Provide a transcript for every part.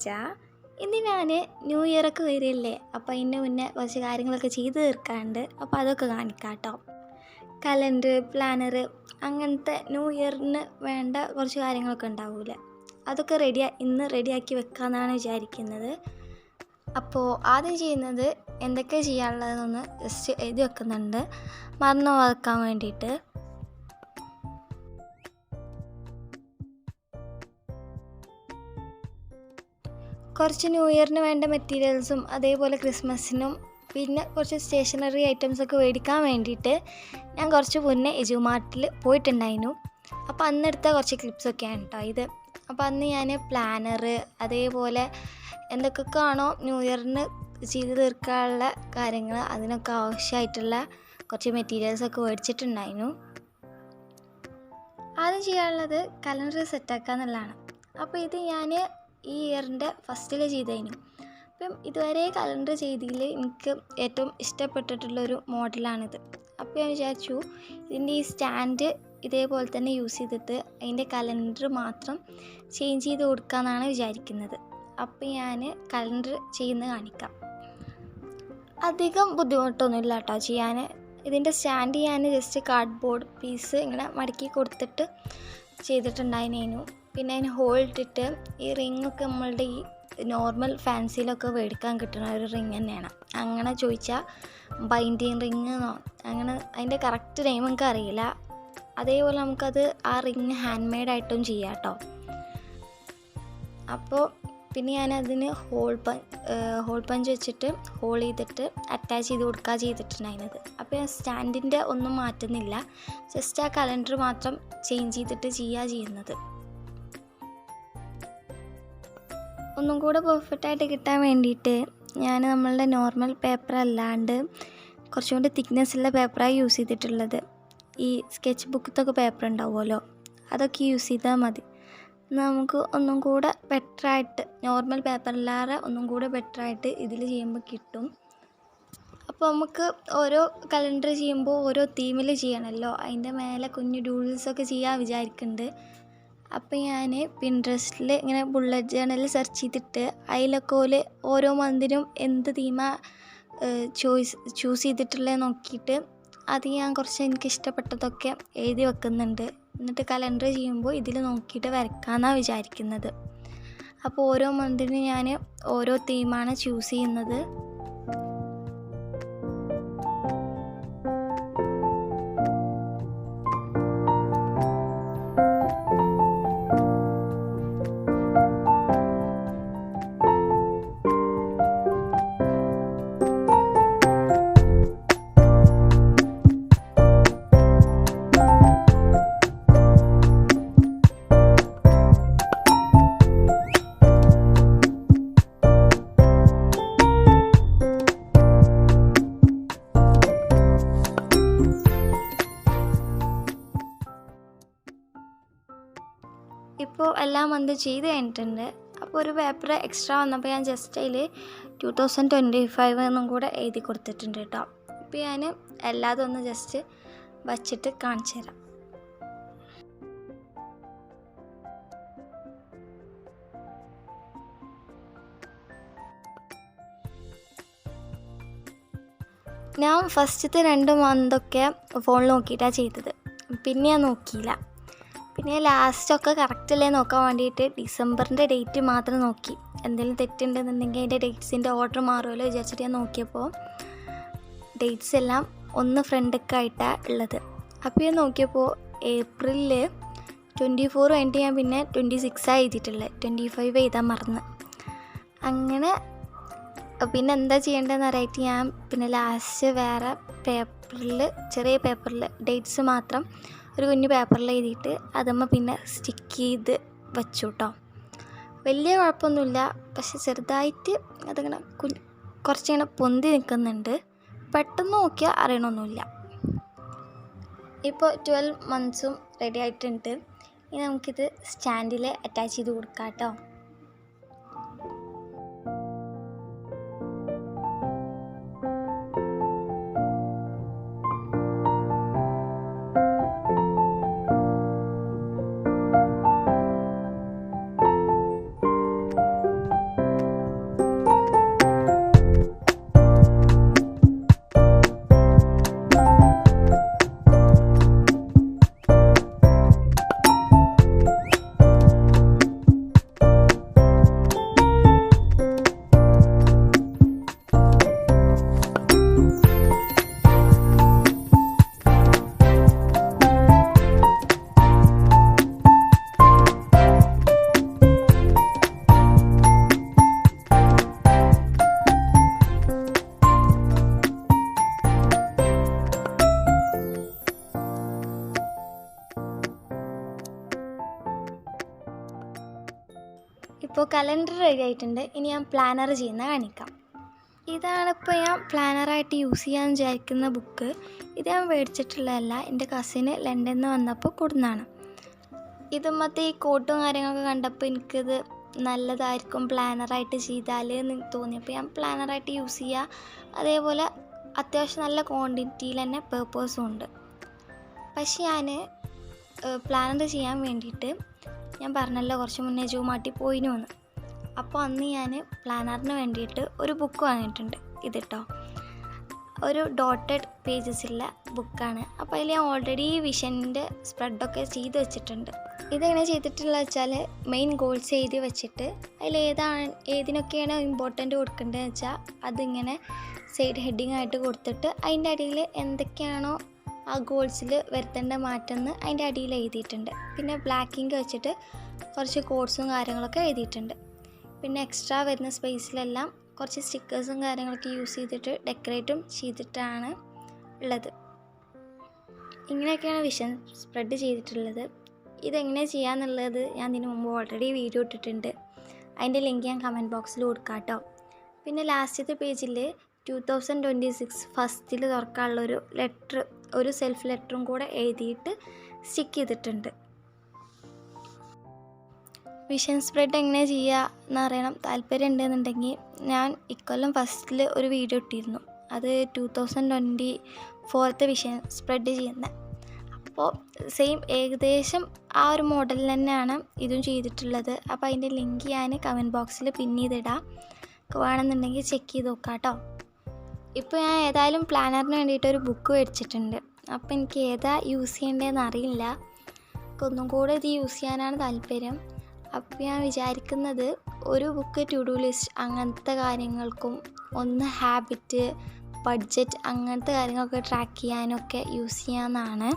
വെച്ചാൽ ഇന്ന് ഞാൻ ന്യൂ ഇയറൊക്കെ വരില്ലേ, അപ്പോൾ അതിന് മുന്നേ കുറച്ച് കാര്യങ്ങളൊക്കെ ചെയ്ത് തീർക്കാണ്ട്, അപ്പോൾ അതൊക്കെ കാണിക്കാം കേട്ടോ. കലണ്ടർ, പ്ലാനർ, അങ്ങനത്തെ ന്യൂ ഇയറിന് വേണ്ട കുറച്ച് കാര്യങ്ങളൊക്കെ ഉണ്ടാവില്ലേ, അതൊക്കെ ഇന്ന് റെഡിയാക്കി വെക്കാമെന്നാണ് വിചാരിക്കുന്നത്. അപ്പോൾ ആദ്യം ചെയ്യുന്നത് എന്തൊക്കെ ചെയ്യാനുള്ളതെന്നൊന്ന് ജസ്റ്റ് എഴുതി വെക്കുന്നുണ്ട്, മറന്നു പോകാൻ വേണ്ടിയിട്ട്. കുറച്ച് ന്യൂ ഇയറിന് വേണ്ട മെറ്റീരിയൽസും അതേപോലെ ക്രിസ്മസിനും പിന്നെ കുറച്ച് സ്റ്റേഷനറി ഐറ്റംസൊക്കെ മേടിക്കാൻ വേണ്ടിയിട്ട് ഞാൻ കുറച്ച് മുന്നേ എജുമാർട്ടിൽ പോയിട്ടുണ്ടായിരുന്നു. അപ്പോൾ അന്നെടുത്ത കുറച്ച് ക്ലിപ്സൊക്കെയാണ് കേട്ടോ ഇത്. അപ്പോൾ അന്ന് ഞാൻ പ്ലാനർ, അതേപോലെ എന്തൊക്കെ ആണോ ന്യൂ ഇയറിന് ചെയ്ത് തീർക്കാനുള്ള കാര്യങ്ങൾ, അതിനൊക്കെ ആവശ്യമായിട്ടുള്ള കുറച്ച് മെറ്റീരിയൽസൊക്കെ മേടിച്ചിട്ടുണ്ടായിരുന്നു. ആദ്യം ചെയ്യാനുള്ളത് കലണ്ടർ സെറ്റാക്കുക എന്നുള്ളതാണ്. അപ്പോൾ ഇത് ഞാൻ ഈ ഇയറിൻ്റെ ഫസ്റ്റിൽ ചെയ്തതിനും അപ്പം ഇതുവരെ കലണ്ടർ ചെയ്തതിൽ എനിക്ക് ഏറ്റവും ഇഷ്ടപ്പെട്ടിട്ടുള്ളൊരു മോഡലാണിത്. അപ്പോൾ ഞാൻ വിചാരിച്ചു ഇതിൻ്റെ ഈ സ്റ്റാൻഡ് ഇതേപോലെ തന്നെ യൂസ് ചെയ്തിട്ട് അതിൻ്റെ കലണ്ടർ മാത്രം ചേഞ്ച് ചെയ്ത് കൊടുക്കാമെന്നാണ് വിചാരിക്കുന്നത്. അപ്പോൾ ഞാൻ കലണ്ടർ ചെയ്യുന്നത് കാണിക്കാം. അധികം ബുദ്ധിമുട്ടൊന്നുമില്ല കേട്ടോ ചെയ്യാൻ. ഇതിൻ്റെ സ്റ്റാൻഡ് ഞാൻ ജസ്റ്റ് കാർഡ്ബോർഡ് പീസ് ഇങ്ങനെ മടക്കി കൊടുത്തിട്ട് ചെയ്തിട്ടുണ്ടായിരുന്നു. പിന്നെ അതിന് ഹോൾ ഇട്ടിട്ട് ഈ റിങ്ങൊക്കെ നമ്മളുടെ ഈ നോർമൽ ഫാൻസിയിലൊക്കെ മേടിക്കാൻ കിട്ടുന്ന ഒരു റിങ് തന്നെയാണ്. അങ്ങനെ ചോദിച്ചാൽ ബൈൻഡിങ് റിങ് എന്നോ അങ്ങനെ അതിൻ്റെ കറക്റ്റ് നെയിം നമുക്ക് അറിയില്ല. അതേപോലെ നമുക്കത് ആ റിങ് ഹാൻഡ് മെയ്ഡായിട്ടും ചെയ്യാം കേട്ടോ. അപ്പോൾ പിന്നെ ഞാനതിന് ഹോൾ പഞ്ച് വെച്ചിട്ട് ഹോൾ ചെയ്തിട്ട് അറ്റാച്ച് ചെയ്ത് കൊടുക്കുക ചെയ്തിട്ടുണ്ടായിരുന്നത്. അപ്പോൾ ഞാൻ സ്റ്റാൻഡിൻ്റെ ഒന്നും മാറ്റുന്നില്ല, ജസ്റ്റ് ആ കലണ്ടർ മാത്രം ചേഞ്ച് ചെയ്തിട്ട് ചെയ്യുന്നത്. ഒന്നും കൂടെ പെർഫെക്റ്റായിട്ട് കിട്ടാൻ വേണ്ടിയിട്ട് ഞാൻ നമ്മളുടെ നോർമൽ പേപ്പർ അല്ലാണ്ട് കുറച്ചും കൂടി തിക്നെസ്സുള്ള പേപ്പറാണ് യൂസ് ചെയ്തിട്ടുള്ളത്. ഈ സ്കെച്ച് ബുക്കത്തൊക്കെ പേപ്പർ ഉണ്ടാവുമല്ലോ, അതൊക്കെ യൂസ് ചെയ്താൽ മതി. നമുക്ക് ഒന്നും കൂടെ ബെറ്ററായിട്ട് നോർമൽ പേപ്പറിലേറെ ഒന്നും കൂടെ ബെറ്ററായിട്ട് ഇതിൽ ചെയ്യുമ്പോൾ കിട്ടും. അപ്പോൾ നമുക്ക് ഓരോ കലണ്ടർ ചെയ്യുമ്പോൾ ഓരോ തീമിൽ ചെയ്യണമല്ലോ, അതിൻ്റെ മേലെ കുഞ്ഞു ഡൂഡിൽസൊക്കെ ചെയ്യാൻ വിചാരിക്കുന്നുണ്ട്. അപ്പോൾ ഞാൻ പിൻട്രസ്റ്റിൽ ഇങ്ങനെ ബുള്ളറ്റ് ജേർണൽ സെർച്ച് ചെയ്തിട്ട് അതിലൊക്കെ ഓരോ മന്തിനും എന്ത് തീമാ ചൂസ് ചെയ്തിട്ടുള്ളത് നോക്കിയിട്ട് അത് ഞാൻ കുറച്ച് എനിക്ക് ഇഷ്ടപ്പെട്ടതൊക്കെ എഴുതി വെക്കുന്നുണ്ട്. എന്നിട്ട് കലണ്ടർ ചെയ്യുമ്പോൾ ഇതിൽ നോക്കിയിട്ട് വരയ്ക്കാമെന്നാണ് വിചാരിക്കുന്നത്. അപ്പോൾ ഓരോ മന്തിനും ഞാൻ ഓരോ തീമാണ് ചൂസ് ചെയ്യുന്നത്. ഇപ്പോൾ എല്ലാം വന്ന് ചെയ്ത് കഴിഞ്ഞിട്ടുണ്ട്. അപ്പോൾ ഒരു പേപ്പർ എക്സ്ട്രാ വന്നപ്പോൾ ഞാൻ ജസ്റ്റ് അതിൽ 2025 എന്നും കൂടെ എഴുതി കൊടുത്തിട്ടുണ്ട് കേട്ടോ. ഇപ്പോൾ ഞാൻ എല്ലാതും ഒന്ന് ജസ്റ്റ് വച്ചിട്ട് കാണിച്ചു തരാം. ഞാൻ ഫസ്റ്റത്തെ 2 മന്തൊക്കെ ഫോണിൽ നോക്കിയിട്ടാണ് ചെയ്തത്, പിന്നെ ഞാൻ നോക്കിയില്ല. പിന്നെ ലാസ്റ്റൊക്കെ കറക്റ്റല്ലേ നോക്കാൻ വേണ്ടിയിട്ട് ഡിസംബറിൻ്റെ ഡേറ്റ് മാത്രം നോക്കി. എന്തെങ്കിലും തെറ്റുണ്ടെന്നുണ്ടെങ്കിൽ അതിൻ്റെ ഡേറ്റ്സിൻ്റെ ഓർഡർ മാറുമല്ലോ വിചാരിച്ചിട്ട് ഞാൻ നോക്കിയപ്പോൾ ഡേറ്റ്സ് എല്ലാം ഒന്ന് ഫ്രണ്ടൊക്കെ ആയിട്ടാണ് ഉള്ളത്. അപ്പോൾ ഞാൻ നോക്കിയപ്പോൾ ഏപ്രിലിൽ 24 കഴിഞ്ഞിട്ട് ഞാൻ പിന്നെ 26 എഴുതിയിട്ടുള്ളത്, 25 എഴുതാൻ മറന്ന്. അങ്ങനെ പിന്നെ എന്താ ചെയ്യേണ്ടതെന്ന് അറിയായിട്ട് ഞാൻ പിന്നെ ലാസ്റ്റ് വേറെ പേപ്പറിൽ, ചെറിയ പേപ്പറിൽ ഡേറ്റ്സ് മാത്രം ഒരു കുഞ്ഞു പേപ്പറിൽ എഴുതിയിട്ട് അതുമ്മ പിന്നെ സ്റ്റിക്ക് ചെയ്ത് വെച്ചു കേട്ടോ. വലിയ കുഴപ്പമൊന്നുമില്ല, പക്ഷെ ചെറുതായിട്ട് അതിങ്ങനെ കുറച്ചിങ്ങനെ പൊന്തി നിൽക്കുന്നുണ്ട്. പെട്ടെന്ന് നോക്കിയാൽ അറിയണമൊന്നുമില്ല. ഇപ്പോൾ 12 മന്ത്സും റെഡി ആയിട്ടുണ്ട്. ഇനി നമുക്കിത് സ്റ്റാൻഡിൽ അറ്റാച്ച് ചെയ്ത് കൊടുക്കാം കേട്ടോ. അപ്പോൾ കലണ്ടർ റെഡി ആയിട്ടുണ്ട്. ഇനി ഞാൻ പ്ലാനർ ചെയ്യുന്ന കാണിക്കാം. ഇതാണിപ്പോൾ ഞാൻ പ്ലാനറായിട്ട് യൂസ് ചെയ്യാൻ വിചാരിക്കുന്ന ബുക്ക്. ഇത് ഞാൻ മേടിച്ചിട്ടുള്ളതല്ല, എൻ്റെ കസിന് ലണ്ടനിൽ നിന്ന് വന്നപ്പോൾ കൊടുന്നതാണ്. ഇതുമത്തെ ഈ കോട്ടും കാര്യങ്ങളൊക്കെ കണ്ടപ്പോൾ എനിക്കിത് നല്ലതായിരിക്കും പ്ലാനറായിട്ട് ചെയ്താൽ എന്ന് തോന്നിയപ്പോൾ ഞാൻ പ്ലാനറായിട്ട് യൂസ് ചെയ്യുക. അതേപോലെ അത്യാവശ്യം നല്ല ക്വാണ്ടിറ്റിയിൽ തന്നെ പേപ്പേഴ്സും ഉണ്ട്. പക്ഷെ ഞാൻ പ്ലാനർ ചെയ്യാൻ വേണ്ടിയിട്ട് ഞാൻ പറഞ്ഞല്ലോ കുറച്ച് മുന്നേ ജൂമാട്ടി പോയിന് വന്ന്. അപ്പോൾ അന്ന് ഞാൻ പ്ലാനറിന് വേണ്ടിയിട്ട് ഒരു ബുക്ക് വാങ്ങിയിട്ടുണ്ട്. ഇതിട്ടോ ഒരു ഡോട്ടഡ് പേജസുള്ള ബുക്കാണ്. അപ്പോൾ അതിൽ ഞാൻ ഓൾറെഡി വിഷൻ്റെ സ്പ്രെഡൊക്കെ ചെയ്ത് വെച്ചിട്ടുണ്ട്. ഇതെങ്ങനെ ചെയ്തിട്ടുള്ളത് വെച്ചാൽ മെയിൻ ഗോൾസ് എഴുതി വെച്ചിട്ട് അതിൽ ഏതിനൊക്കെയാണ് ഇമ്പോർട്ടൻ്റ് കൊടുക്കേണ്ടതെന്ന് വെച്ചാൽ അതിങ്ങനെ സൈഡ് ഹെഡിങ് ആയിട്ട് കൊടുത്തിട്ട് അതിൻ്റെ അടിയിൽ എന്തൊക്കെയാണോ ആ ഗോൾസിൽ വരുത്തേണ്ട മാറ്റമെന്ന് അതിൻ്റെ അടിയിൽ എഴുതിയിട്ടുണ്ട്. പിന്നെ ബ്ലാക്ക് ഇങ്ക് വെച്ചിട്ട് കുറച്ച് കോഡ്സും കാര്യങ്ങളൊക്കെ എഴുതിയിട്ടുണ്ട്. പിന്നെ എക്സ്ട്രാ വരുന്ന സ്പേസിലെല്ലാം കുറച്ച് സ്റ്റിക്കേഴ്സും കാര്യങ്ങളൊക്കെ യൂസ് ചെയ്തിട്ട് ഡെക്കറേറ്റും ചെയ്തിട്ടാണ് ഉള്ളത്. ഇങ്ങനെയൊക്കെയാണ് വിഷൻ സ്പ്രെഡ് ചെയ്തിട്ടുള്ളത്. ഇതെങ്ങനെ ചെയ്യാന്നുള്ളത് ഞാൻ ഇതിന് മുമ്പ് ഓൾറെഡി വീഡിയോ ഇട്ടിട്ടുണ്ട്. അതിൻ്റെ ലിങ്ക് ഞാൻ കമൻറ്റ് ബോക്സിൽ കൊടുക്കാം കേട്ടോ. പിന്നെ ലാസ്റ്റത്തെ പേജിൽ 2026 ഫസ്റ്റിൽ തുറക്കാനുള്ളൊരു ലെറ്റർ, ഒരു സെൽഫ് ലെറ്ററും കൂടെ എഴുതിയിട്ട് സ്റ്റിക്ക് ചെയ്തിട്ടുണ്ട്. വിഷൻ സ്പ്രെഡ് എങ്ങനെ ചെയ്യുക എന്നറിയണം താല്പര്യം ഉണ്ടെന്നുണ്ടെങ്കിൽ ഞാൻ ഇക്കൊല്ലം ഫസ്റ്റിൽ ഒരു വീഡിയോ ഇട്ടിരുന്നു. അത് 2024 വിഷൻ സ്പ്രെഡ് ചെയ്യുന്നത്. അപ്പോൾ സെയിം ഏകദേശം ആ ഒരു മോഡലിൽ തന്നെയാണ് ഇതും ചെയ്തിട്ടുള്ളത്. അപ്പോൾ അതിൻ്റെ ലിങ്ക് ഞാൻ കമൻറ്റ് ബോക്സിൽ പിൻ ചെയ്തിടാം. വേണമെന്നുണ്ടെങ്കിൽ ചെക്ക് ചെയ്ത് നോക്കാം കേട്ടോ. ഇപ്പോൾ ഞാൻ ഏതായാലും പ്ലാനറിന് വേണ്ടിയിട്ട് ഒരു ബുക്ക് മേടിച്ചിട്ടുണ്ട്. അപ്പോൾ എനിക്ക് ഏതാ യൂസ് ചെയ്യേണ്ടതെന്ന് അറിയില്ല. ഒന്നും കൂടെ ഇത് യൂസ് ചെയ്യാനാണ് താല്പര്യം. അപ്പോൾ ഞാൻ വിചാരിക്കുന്നത് ഒരു ബുക്ക് ടു ഡു ലിസ്റ്റ് അങ്ങനത്തെ കാര്യങ്ങൾക്കും, ഒന്ന് ഹാബിറ്റ്, ബഡ്ജറ്റ് അങ്ങനത്തെ കാര്യങ്ങളൊക്കെ ട്രാക്ക് ചെയ്യാനൊക്കെ യൂസ് ചെയ്യാമെന്നാണ്.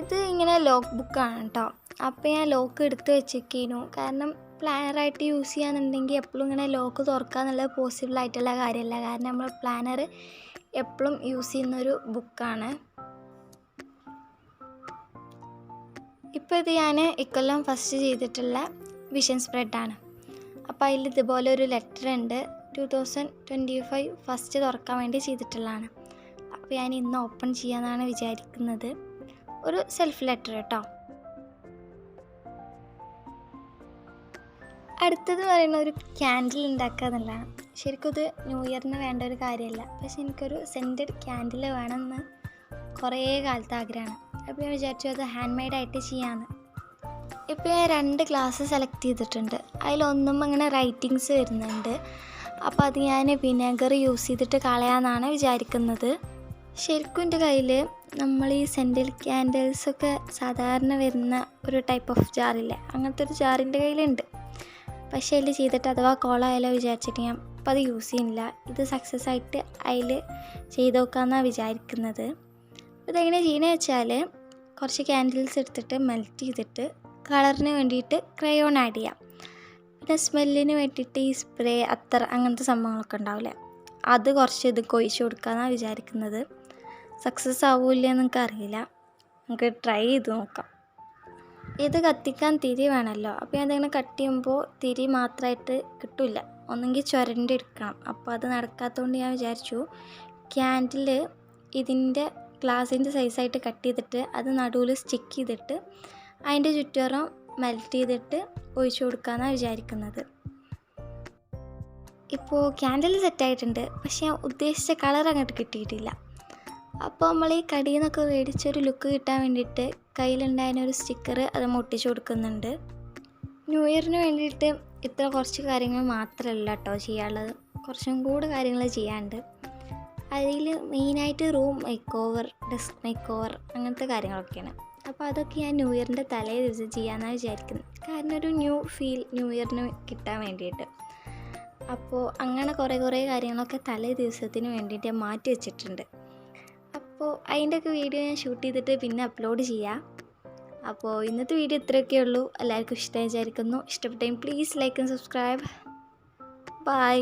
ഇത് ഇങ്ങനെ ലോക്ക് ബുക്കാണ് കേട്ടോ. അപ്പോൾ ഞാൻ ലോക്ക് എടുത്ത് വെച്ചേക്കേനു. കാരണം പ്ലാനറായിട്ട് യൂസ് ചെയ്യാന്നുണ്ടെങ്കിൽ എപ്പോഴും ഇങ്ങനെ ലോക്ക് തുറക്കുക എന്നുള്ളത് പോസിബിൾ ആയിട്ടുള്ള കാര്യമല്ല. കാരണം നമ്മൾ പ്ലാനർ എപ്പോഴും യൂസ് ചെയ്യുന്നൊരു ബുക്കാണ്. ഇപ്പോൾ ഇത് ഞാൻ ഇക്കൊല്ലം ഫസ്റ്റ് ചെയ്തിട്ടുള്ള വിഷൻ സ്പ്രെഡാണ്. അപ്പോൾ അതിൽ ഇതുപോലെ ഒരു ലെറ്റർ ഉണ്ട്. 2025 ഫസ്റ്റ് തുറക്കാൻ വേണ്ടി ചെയ്തിട്ടുള്ളതാണ്. അപ്പോൾ ഞാൻ ഇന്ന് ഓപ്പൺ ചെയ്യാമെന്നാണ് വിചാരിക്കുന്നത്. ഒരു സെൽഫ് ലെറ്റർ കേട്ടോ. അടുത്തത് പറയുന്ന ഒരു ക്യാൻഡിൽ ഉണ്ടാക്കുക എന്നുള്ളതാണ്. ശരിക്കും ഇത് ന്യൂ ഇയറിന് വേണ്ട ഒരു കാര്യമല്ല. പക്ഷെ എനിക്കൊരു സെൻറ്റഡ് ക്യാൻഡിൽ വേണമെന്ന് കുറേ കാലത്ത് ആഗ്രഹമാണ്. അപ്പോൾ ഞാൻ വിചാരിച്ചു അത് ഹാൻഡ് മെയ്ഡായിട്ട് ചെയ്യാമെന്ന്. ഇപ്പോൾ ഞാൻ 2 ഗ്ലാസ് സെലക്ട് ചെയ്തിട്ടുണ്ട്. അതിലൊന്നും അങ്ങനെ റൈറ്റിങ്സ് വരുന്നുണ്ട്. അപ്പോൾ അത് ഞാൻ വിനെഗർ യൂസ് ചെയ്തിട്ട് കളയാമെന്നാണ് വിചാരിക്കുന്നത്. ശരിക്കും എൻ്റെ കയ്യിൽ നമ്മൾ ഈ സെൻറ്റഡ് ക്യാൻഡിൽസൊക്കെ സാധാരണ വരുന്ന ഒരു ടൈപ്പ് ഓഫ് ജാറില്ലേ, അങ്ങനത്തെ ഒരു ജാറിൻ്റെ കയ്യിലുണ്ട്. പക്ഷേ അതിൽ ചെയ്തിട്ട് അഥവാ കോളായാലോ വിചാരിച്ചിട്ട് ഞാൻ അപ്പോൾ അത് യൂസ് ചെയ്യുന്നില്ല. ഇത് സക്സസ് ആയിട്ട് അതിൽ ചെയ്ത് നോക്കാമെന്നാണ് വിചാരിക്കുന്നത്. ഇതെങ്ങനെ ചെയ്യുന്നത് വെച്ചാൽ കുറച്ച് ക്യാൻഡിൽസ് എടുത്തിട്ട് മെൽറ്റ് ചെയ്തിട്ട് കളറിന് വേണ്ടിയിട്ട് ക്രയോൺ ആഡ് ചെയ്യാം. പിന്നെ സ്മെല്ലിന് വേണ്ടിയിട്ട് ഈ സ്പ്രേ അത്തർ അങ്ങനത്തെ സംഭവങ്ങളൊക്കെ ഉണ്ടാവില്ലേ, അത് കുറച്ച് ഇത് കൊഴിച്ച് കൊടുക്കാമെന്നാണ് വിചാരിക്കുന്നത്. സക്സസ് ആവില്ല എന്നൊക്കെ അറിയില്ല, നമുക്ക് ട്രൈ ചെയ്ത് നോക്കാം. ഇത് കത്തിക്കാൻ തിരി വേണമല്ലോ. അപ്പോൾ എന്തെങ്കിലും കട്ട് ചെയ്യുമ്പോൾ തിരി മാത്രമായിട്ട് കിട്ടില്ല, ഒന്നെങ്കിൽ ചുരണ്ടി എടുക്കണം. അപ്പോൾ അത് നടക്കാത്തതുകൊണ്ട് ഞാൻ വിചാരിച്ചു ക്യാൻഡിൽ ഇതിൻ്റെ ഗ്ലാസിൻ്റെ സൈസായിട്ട് കട്ട് ചെയ്തിട്ട് അത് നടുവിൽ സ്റ്റിക്ക് ചെയ്തിട്ട് അതിൻ്റെ ചുറ്റുവരം മെൽറ്റ് ചെയ്തിട്ട് ഒഴിച്ചു കൊടുക്കാമെന്നാണ് വിചാരിക്കുന്നത്. ഇപ്പോൾ ക്യാൻഡിൽ സെറ്റായിട്ടുണ്ട്. പക്ഷേ ഞാൻ ഉദ്ദേശിച്ച കളർ അങ്ങോട്ട് കിട്ടിയിട്ടില്ല. അപ്പോൾ നമ്മൾ ഈ കടയിൽ നിന്നൊക്കെ മേടിച്ചൊരു ലുക്ക് കിട്ടാൻ വേണ്ടിയിട്ട് കയ്യിലുണ്ടായിരുന്ന ഒരു സ്റ്റിക്കർ അത് ഒട്ടിച്ചു കൊടുക്കുന്നുണ്ട്. ന്യൂ ഇയറിന് വേണ്ടിയിട്ട് ഇത്ര കുറച്ച് കാര്യങ്ങൾ മാത്രമല്ല കേട്ടോ ചെയ്യാനുള്ളത്, കുറച്ചും കൂടി കാര്യങ്ങൾ ചെയ്യാനുണ്ട്. അതിൽ മെയിനായിട്ട് room make over, desk make over അങ്ങനത്തെ കാര്യങ്ങളൊക്കെയാണ്. അപ്പോൾ അതൊക്കെ ഞാൻ ന്യൂ ഇയറിൻ്റെ തലേ ദിവസം ചെയ്യാമെന്നാണ് വിചാരിക്കുന്നത്. കാരണം ഒരു ന്യൂ ഫീൽ ന്യൂ ഇയറിന് കിട്ടാൻ വേണ്ടിയിട്ട്. അപ്പോൾ അങ്ങനെ കുറേ കാര്യങ്ങളൊക്കെ തലേ ദിവസത്തിന് വേണ്ടിയിട്ട് മാറ്റി വെച്ചിട്ടുണ്ട്. അപ്പോൾ അതിൻ്റെയൊക്കെ വീഡിയോ ഞാൻ ഷൂട്ട് ചെയ്തിട്ട് പിന്നെ അപ്ലോഡ് ചെയ്യാം. അപ്പോൾ ഇന്നത്തെ വീഡിയോ ഇത്രയൊക്കെ ഉള്ളൂ. എല്ലാവർക്കും ഇഷ്ടമായി വിചാരിക്കുന്നു. ഇഷ്ടപ്പെട്ടെങ്കിൽ please like and subscribe. By.